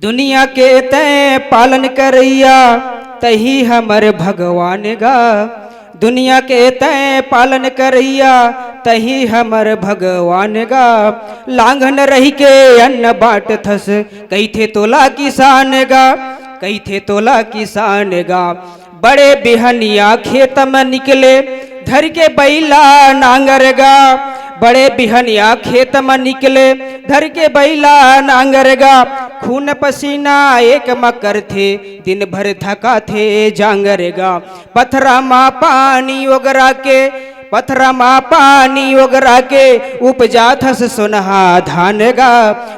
दुनिया के तय पालन करैया तही हमर भगवान गा। दुनिया के तय पालन करैया तही हमर भगवान गा। लांघन रही के अन्न बाट थस कईथे तोला किसान गा। कईथे तोला किसान गा। बड़े बिहनिया खेत में निकले धर के बैला नांगर गा। बड़े बिहनिया खेत में निकले धर के बैला नांगर गा। खून पसीना एक मकर थे दिन भर थका थे जांगर गा। पथरा मा पानी ओगरा के पथरा मा पानी ओगरा के उपजा थस सोनहा धान गा।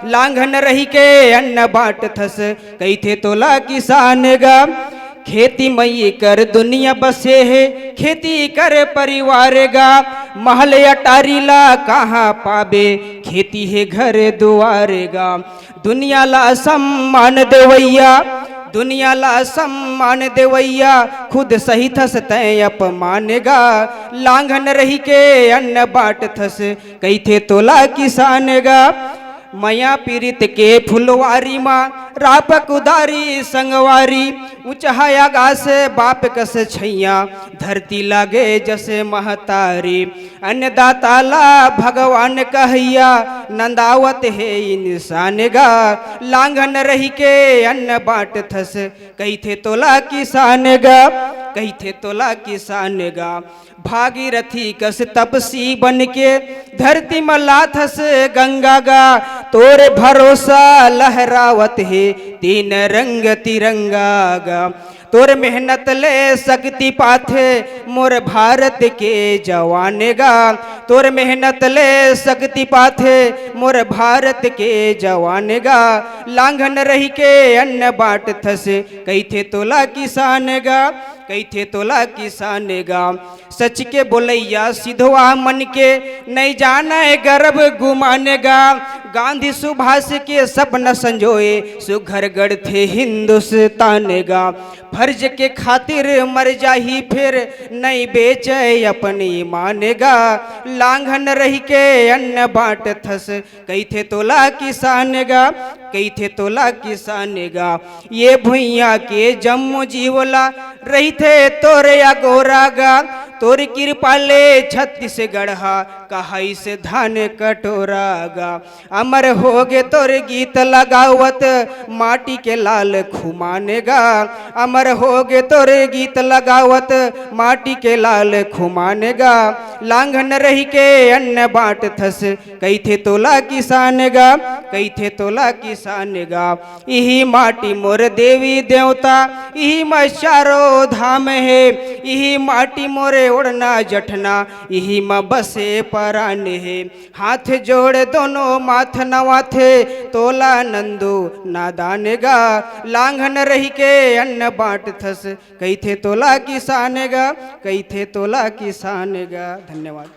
लांघन रही के अन्न बाट थस कईथे तोला किसान गा। खेती मई कर दुनिया बसे है खेती कर परिवार गा। महल अटारी ला कहाँ पाबे खेती है घर दुआर गा। दुनिया ला सम्मान देवैया दुनिया ला सम्मान देवैया खुद सही थस तय अपमान गा। लांघन रही के अन्न बाट थस कईथे तोला किसान गा। मया पीरित के फुलवारी माँ रापक उदारी संगवारी। ऊंचाया गास बाप कस छैया धरती लागे जसे महतारी। अन्नदाता ला भगवान कहैया नंदावत है इंसान गा। लांघन रही के अन्न बाट थस कईथे तोला किसान गा। कईथे तोला किसान गा। भागीरथी कस तपसी बन के धरती मलाथस गंगा गा। तोरे भरोसा लहरावत है तीन रंग तिरंगा गा। तोर मेहनत ले शक्ति पाथे मोर भारत के जवान गा। तोर मेहनत ले शक्ति पाथे मोर भारत के जवान गा। लांघन रही के अन्न बाट थस कईथे तोला किसान गा। कईथे तोला किसान गा। सच के बोलैया सिधवा मन के नहीं जाना गर्भ गुमाने गा। गांधी सुभाष के सपना संजोए सुघर गढ़ थे हिंदुस्तान गा। फर्ज के खातिर मर जाही फिर नहीं बेचे अपनी ईमान गा। लांघन रही के अन्न बाट थस कईथे तोला किसान गा। कईथे तोला किसान गा। ये भुइया के जम्मू जीवला रही थे तोरे अगोरा गा। तोर कृपा ले छत्तीसगढ़ कहाई से धान कटोरा गा। अमर हो गे तोर गीत लगावत माटी के लाल खुमाने गा। अमर हो गे तोर गीत लगावत माटी के लाल खुमाने गा। लांघन रही के अन्न बाट थस कईथे तोला किसान गा। कईथे तोला किसान गा। यही माटी मोर देवी देवता यही मचारो धाम है। यही माटी मोरे उड़ना जठना यही म बसे परान है। हाथ जोड़ दोनों माथ नवाथे तोला नंदू नादान गा। लांघन रही के अन्न बाट थस कईथे तोला किसान गा। कईथे तोला किसान गा। धन्यवाद।